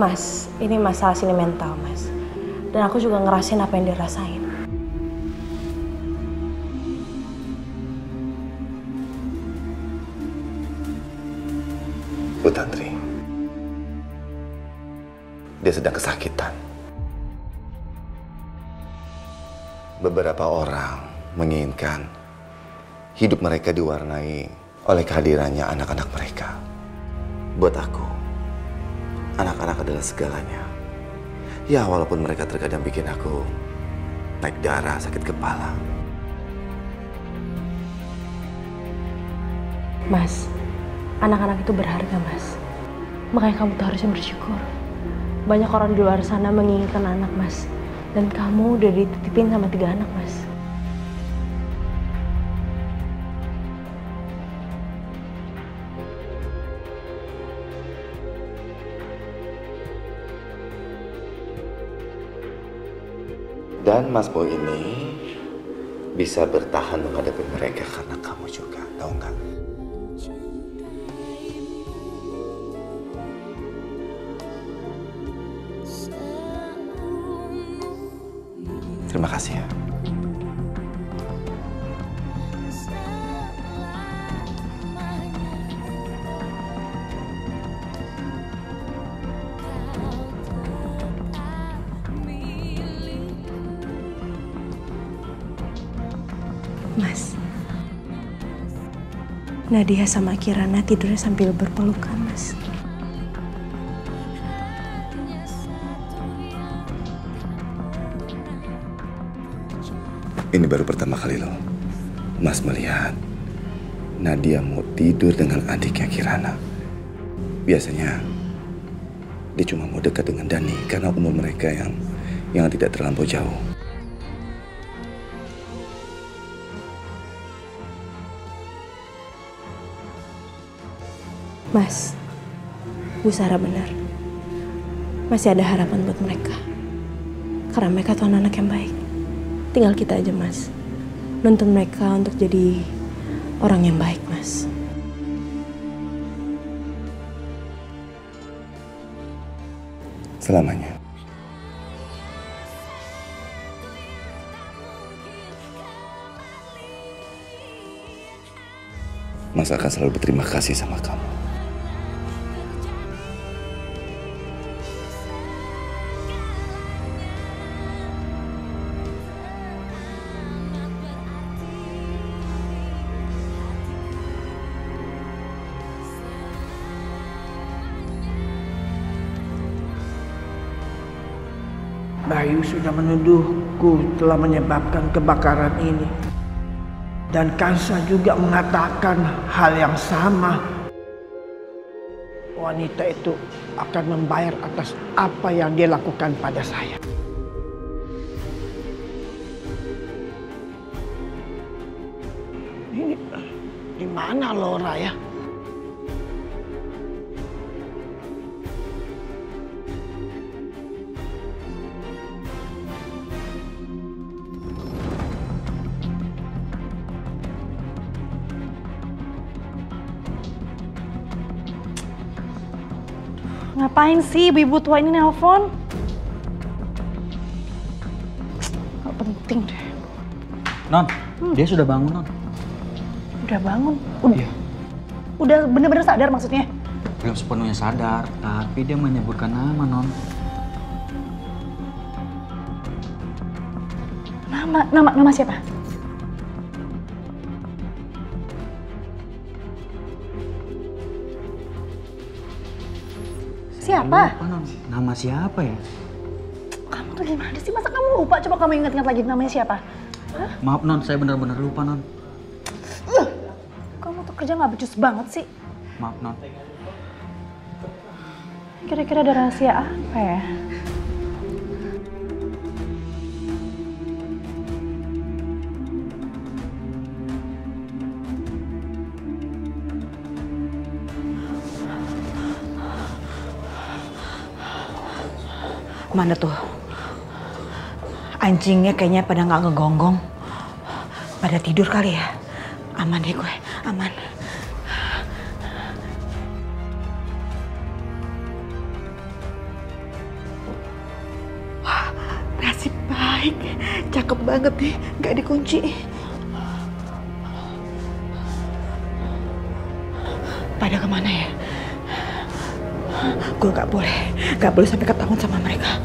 Mas, ini masalah sentimental, Mas. Dan aku juga ngerasain apa yang dia rasain. Bu Tantri, dia sedang kesakitan. Beberapa orang menginginkan hidup mereka diwarnai oleh kehadirannya anak-anak mereka. Buat aku, anak-anak adalah segalanya. Ya, walaupun mereka terkadang bikin aku naik darah, sakit kepala. Mas, anak-anak itu berharga, Mas. Makanya kamu tuh harusnya bersyukur. Banyak orang di luar sana menginginkan anak, Mas. Dan kamu udah dititipin sama 3 anak, Mas. Dan Mas Boy ini bisa bertahan menghadapi mereka karena kamu juga, tahu nggak? Terima kasih ya. Mas, Nadia sama Kirana tidurnya sambil berpelukan, Mas. Ini baru pertama kali loh, Mas melihat Nadia mau tidur dengan adiknya Kirana. Biasanya dia cuma mau dekat dengan Dani karena umur mereka yang tidak terlampau jauh. Mas, Bu Sarah benar. Masih ada harapan buat mereka. Karena mereka tuh anak-anak yang baik. Tinggal kita aja, Mas. Nuntun mereka untuk jadi orang yang baik, Mas. Selamanya. Mas akan selalu berterima kasih sama kamu. Bayu sudah menuduhku telah menyebabkan kebakaran ini. Dan Kansa juga mengatakan hal yang sama. Wanita itu akan membayar atas apa yang dia lakukan pada saya. Ini di mana Laura ya? Ngapain sih ibu tua ini nelpon? Gak penting deh. Non, dia sudah bangun, Non. Udah bangun? Udah bener-bener sadar maksudnya? Belum sepenuhnya sadar, tapi dia menyebutkan nama, Non. Nama siapa? Siapa? Lupa, Non. Nama siapa ya? Kamu tuh gimana sih? Masa kamu lupa? Coba kamu ingat-ingat lagi namanya siapa? Hah? Maaf, Non. Saya benar-benar lupa, Non. Kamu tuh kerja gak becus banget sih. Maaf, Non. Kira-kira ada rahasia apa ya? Mana tuh? Anjingnya kayaknya pada nggak ngegonggong. Pada tidur kali ya? Aman deh gue, aman. baik, cakep banget nih, nggak dikunci. Pada kemana ya? Gue nggak boleh sampai ketahuan sama mereka.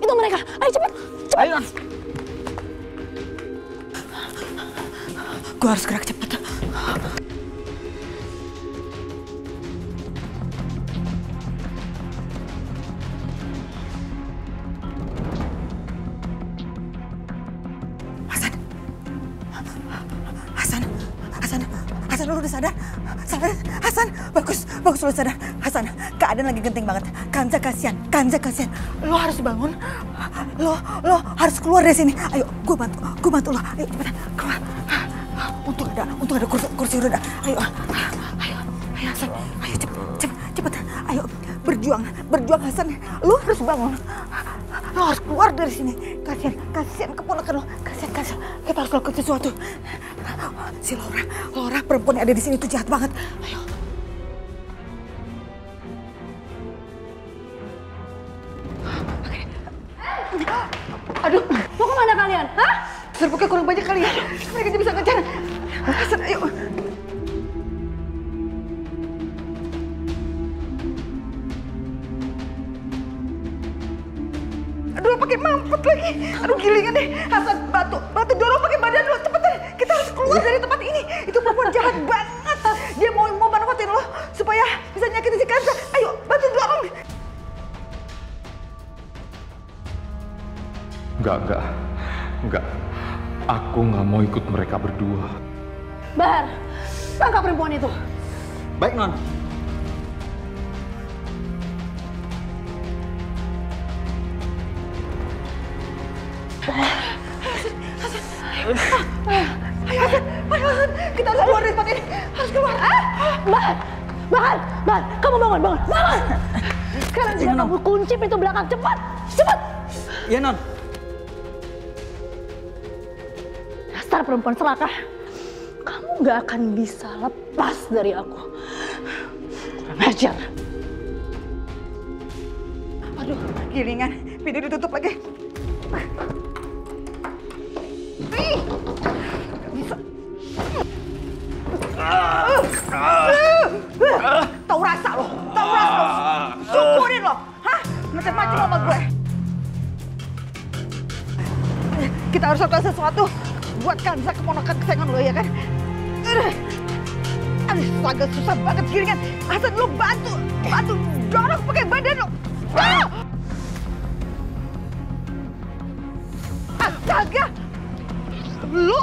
Itu mereka. Ayo cepet. Ayo. Gue harus gerak cepet. Hasan, lu udah sadar? Hasan, bagus lu sadar. Hasan, keadaan lagi genting banget. Kanza kasihan. Lo harus bangun. Lo harus keluar dari sini. Ayo, gue bantu lo. Ayo cepetan, keluar. Untung ada kursi roda. Ayo Hasan, ayo cepetan. Ayo, berjuang Hasan. Lo harus bangun. Lo harus keluar dari sini. Kasihan keponakan lo. Kasihan. Kita harus lakukan sesuatu. Si Laura perempuan yang ada di sini itu jahat banget. Ayo. Aduh, mau kemana kalian? Hah? Serbuknya kurang banyak kali ya. Mereka bisa ngejar. Hasan, ayo. Aduh, pakai mampet lagi. Aduh, gilingan deh. Hasan, batu dorong pakai badan lo. Cepetan, kita harus keluar dari tempat ini. Itu perempuan jahat banget. Dia mau manfaatin lo supaya bisa nyakitin si Kanza. Ayo, bantu dorong. Enggak. Aku nggak mau ikut mereka berdua. Bahar, tangkap perempuan itu. Baik, Non. Ayo Hasan, kita harus keluar dari tempat ini. Harus keluar. Bahar, kamu bangun. Sekarang juga kamu kunci pintu belakang, cepat. Iya, Non. Dasar perempuan serakah. Kamu nggak akan bisa lepas dari aku. Kurang ajar. Aduh, gilingan. Pintu ditutup lagi. Bisa. Tahu rasa lo. Syukurin lo. Hah? Macam-macam sama gue. Kita harus lakukan sesuatu buat Kanza, keponakan kesayangan lo, ya kan? Aduh, agak susah banget gilingan. Hasan, lo bantu dorong pakai badan lo. Astaga! Lo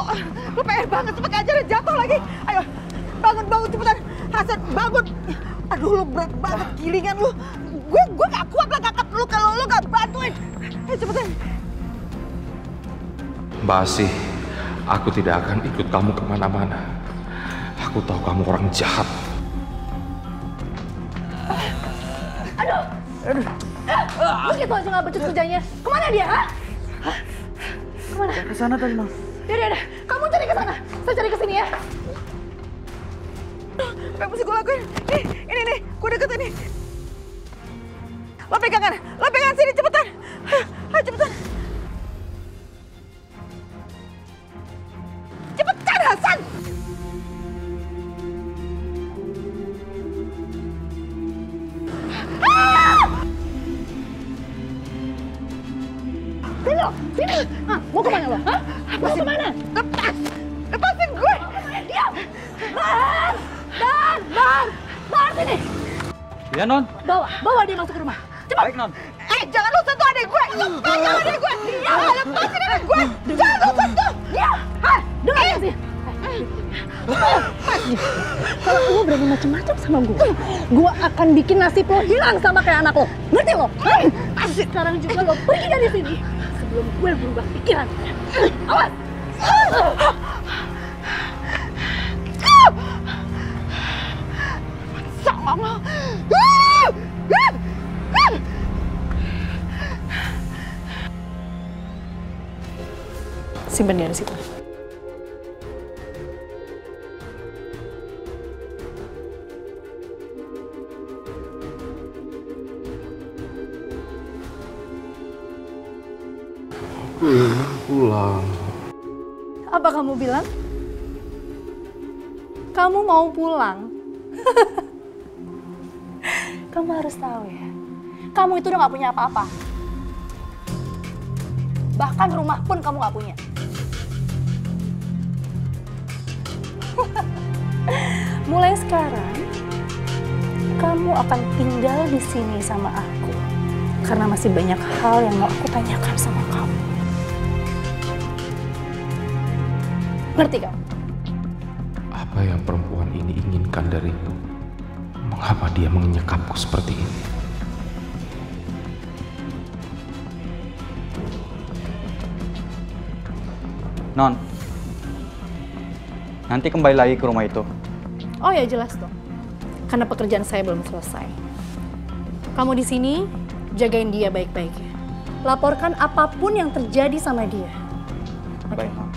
PR banget, pakai aja jatuh lagi. Ayo, bangun cepetan. Hasan, bangun. Aduh, lo berat banget gilingan lo. Gue gak kuat lah ngangkat lo kalau lo gak bantuin. Ayo cepetan. Mbak Asih, aku tidak akan ikut kamu kemana-mana. Aku tahu kamu orang jahat. Aduh. Begitu aja nggak becus kerjanya. Kemana dia, ha? Kemana? Ke sana tadi, Non. Yaudah. Kamu cari ke sana. Saya cari ke sini ya. Apa yang mesti gue lakuin? Nih, gue deket ini. Lo pegangan sini, cepetan. Ayo cepetan. Cepetan, Hasan! Sini. Mau kemana lo? Hah? Mau kemana? Lepasin gue! Diam! Bahar, sini! Iya, Non. Bawa dia masuk ke rumah. Cepat! Baik, Non. Jangan lu sentuh adek gue! Jangan adek gue! Lepasin adek gue! Jangan lu sentuh! Dengar gak sih? Kalau lo berani macam-macam sama gue akan bikin nasib lo hilang sama kayak anak lo. Ngerti lo? Sekarang juga lo pergi dari sini sebelum gue berubah pikiran. Awas! Sama lo! Simpen dia di situ. Pulang. Apa kamu bilang? Kamu mau pulang? Kamu harus tahu ya, kamu itu udah gak punya apa-apa. Bahkan rumah pun kamu gak punya. Mulai sekarang, kamu akan tinggal di sini sama aku. Karena masih banyak hal yang mau aku tanyakan sama kamu. Ngerti kamu? Apa yang perempuan ini inginkan dariku? Mengapa dia menyekapku seperti ini? Non, nanti kembali lagi ke rumah itu. Oh ya jelas dong, karena pekerjaan saya belum selesai. Kamu di sini jagain dia baik-baik ya. Laporkan apapun yang terjadi sama dia. Oke. Baik, Non.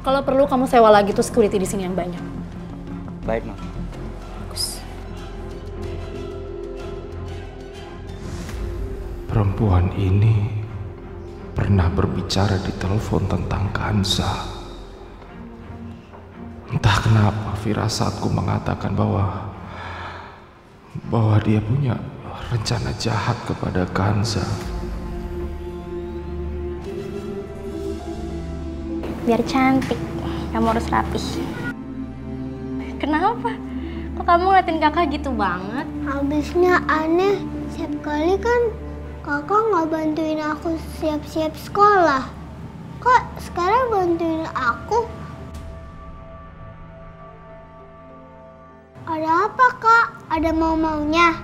Kalau perlu kamu sewa lagi tuh security di sini yang banyak. Baik, Non. Bagus. Perempuan ini pernah berbicara di telepon tentang Kanza. Entah kenapa firasatku mengatakan bahwa dia punya rencana jahat kepada Kanza. Biar cantik, kamu harus rapih. Kenapa? Kok kamu ngeliatin kakak gitu banget? Habisnya aneh, setiap kali kan kakak nggak bantuin aku siap-siap sekolah. Kok sekarang bantuin aku? Ada apa kak? Ada mau-maunya?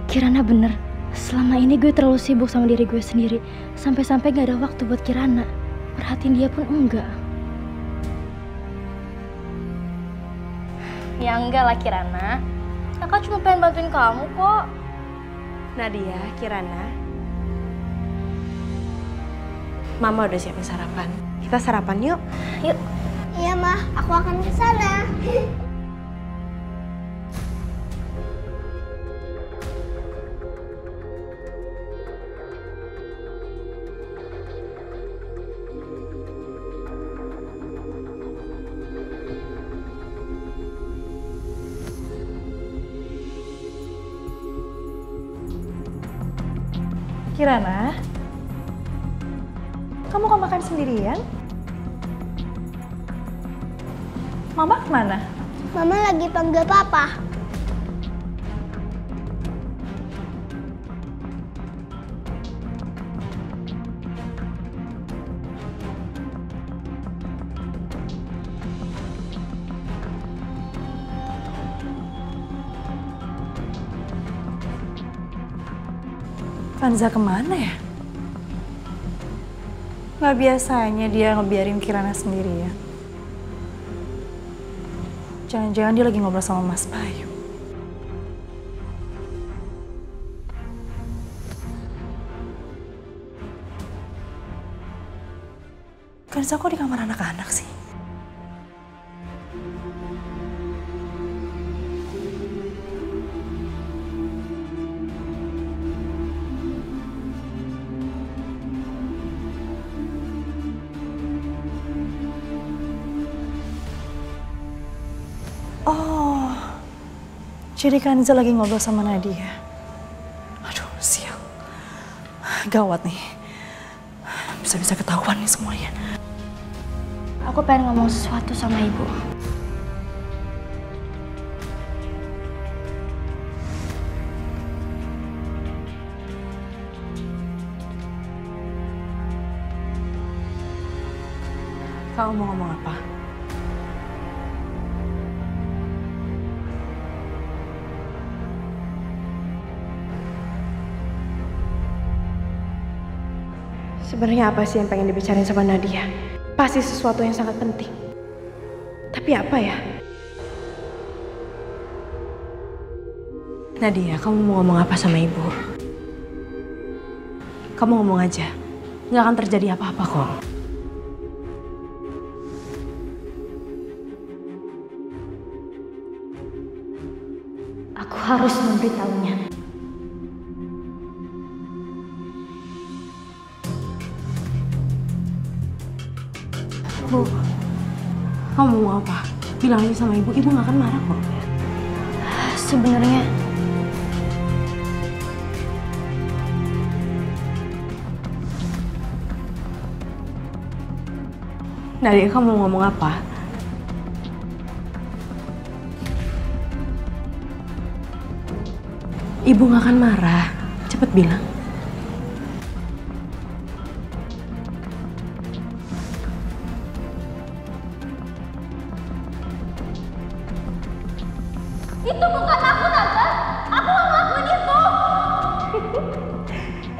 Kirana bener, selama ini gue terlalu sibuk sama diri gue sendiri. Sampai-sampai gak ada waktu buat Kirana. Perhatiin dia pun enggak. Ya enggak lah Kirana. Kakak cuma pengen bantuin kamu kok. Nadia, Kirana. Mama udah siapin sarapan. Kita sarapan yuk. Yuk. Iya mah, aku akan ke sana. Kirana, kamu kok makan sendirian? Mama kemana? Mama lagi panggil papa. Kanza kemana ya? Nggak biasanya dia ngebiarin Kirana sendirian. Jangan-jangan dia lagi ngobrol sama Mas Bayu. Kanza kok di kamar anak-anak sih? Oh, jadi Kanza lagi ngobrol sama Nadia. Aduh, sial. Gawat nih. Bisa-bisa ketahuan nih semuanya. Aku pengen ngomong sesuatu sama ibu. Kamu mau ngomong apa? Sebenarnya apa sih yang pengen dibicarain sama Nadia? Pasti sesuatu yang sangat penting. Tapi apa ya? Nadia, kamu mau ngomong apa sama ibu? Kamu ngomong aja. Nggak akan terjadi apa-apa kok. harus memberitahunya. Bu, kamu mau apa? Bilang aja sama ibu, ibu gak akan marah kok. Sebenarnya Nadia, kamu mau ngomong apa? Ibu gak akan marah. Cepet bilang. itu bukan aku, Tante. Aku gak ngelakuin itu.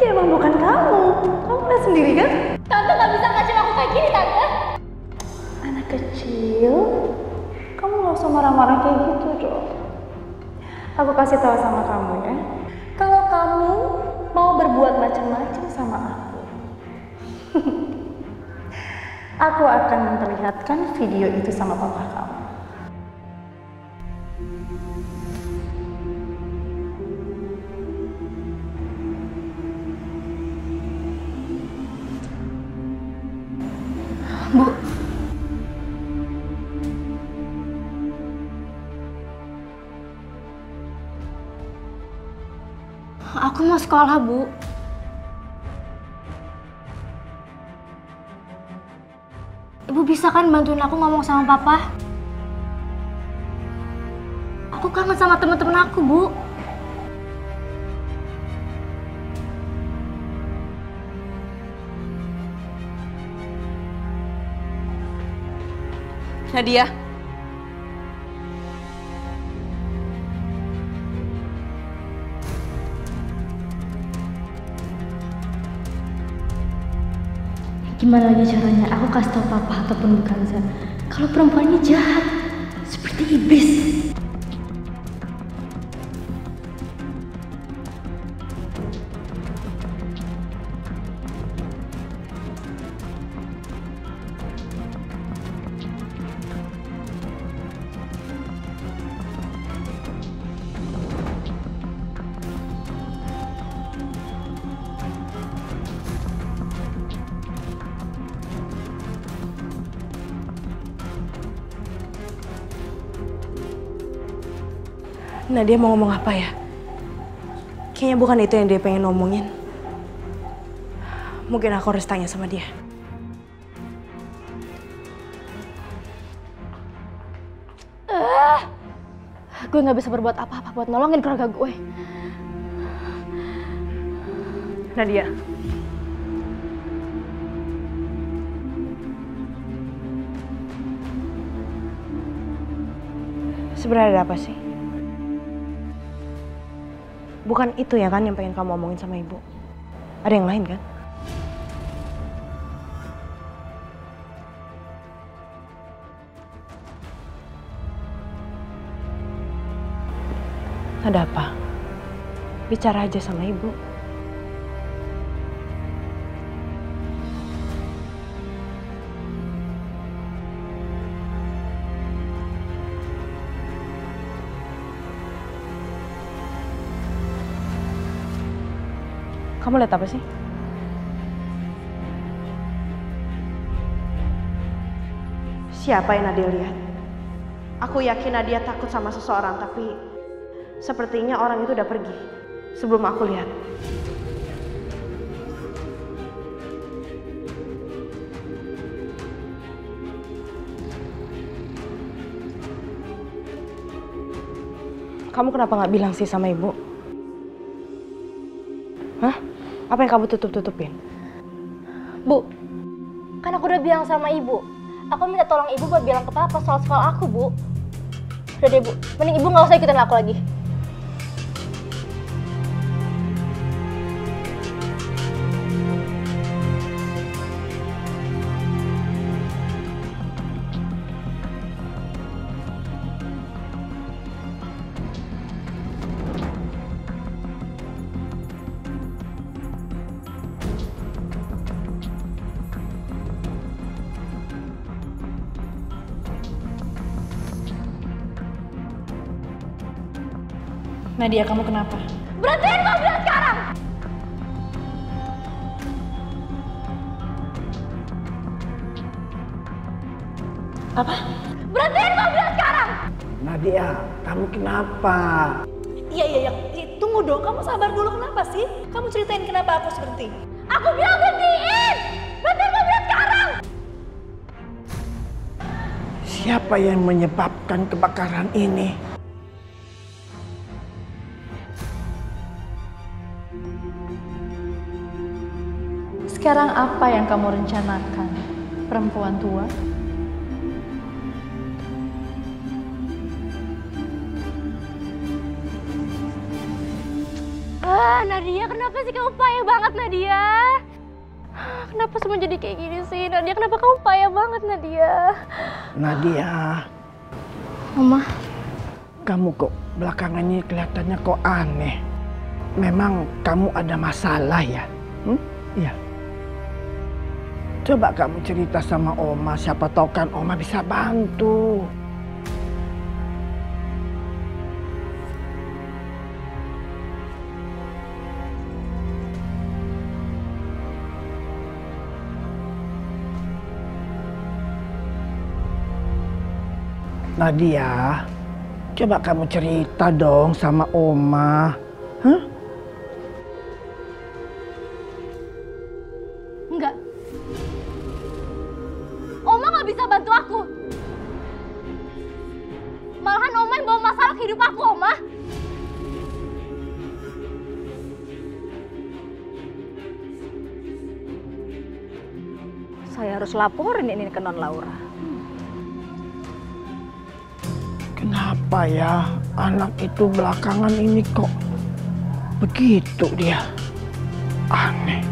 Ya emang bukan kamu. Kamu lihat sendiri kan? Tante gak bisa ngacem aku kayak gini, Tante. Anak kecil, kamu gak usah marah-marah kayak gitu dong. Aku kasih tahu sama kamu ya, kalau kamu mau berbuat macam-macam sama aku akan memperlihatkan video itu sama papa kamu. Bu, aku mau sekolah, Bu. Ibu bisa kan bantuin aku ngomong sama papa? Aku kangen sama teman-teman aku, Bu. Nadia. Gimana lagi caranya aku kasih tau papa ataupun Bu Kanza kalau perempuan ini jahat seperti iblis. Nadia mau ngomong apa ya? Kayaknya bukan itu yang dia pengen ngomongin. Mungkin aku harus tanya sama dia. Gue gak bisa berbuat apa-apa buat nolongin keluarga gue. Nadia. Sebenarnya ada apa sih? Bukan itu ya kan yang pengen kamu omongin sama ibu. Ada yang lain kan? Ada apa? Bicara aja sama ibu. Kamu lihat apa sih? Siapa yang Nadia lihat? Aku yakin Nadia takut sama seseorang, tapi sepertinya orang itu udah pergi sebelum aku lihat. Kamu kenapa nggak bilang sih sama ibu? Hah? Apa yang kamu tutup-tutupin? Bu, kan aku udah bilang sama ibu. Aku minta tolong ibu buat bilang ke papa soal sekolah aku, Bu. Udah deh, Bu. Mending ibu nggak usah ikutin aku lagi. Nadia, kamu kenapa? Berhentiin mobilnya sekarang! Apa? Berhentiin mobilnya sekarang! Nadia, kamu kenapa? Iya. Tunggu dong, kamu sabar dulu. Kenapa sih? Kamu ceritain kenapa aku harus berhenti. Aku bilang berhentiin! Berhentiin mobilnya sekarang! Siapa yang menyebabkan kebakaran ini? Sekarang apa yang kamu rencanakan, perempuan tua? Nadia, kenapa sih kamu payah banget, Nadia? Kenapa semua jadi kayak gini sih, Nadia? Kenapa kamu payah banget, Nadia? Nadia, Mama, kamu kok belakangan ini kelihatannya kok aneh. Memang kamu ada masalah ya? Iya. Coba kamu cerita sama Oma, siapa tahu kan Oma bisa bantu. Nadia, coba kamu cerita dong sama Oma. enggak. Oma nggak bisa bantu aku. Malahan Oma yang bawa masalah ke hidup aku, Oma. Saya harus laporin ini ke Non Laura. Kenapa ya anak itu belakangan ini kok begitu dia? Aneh.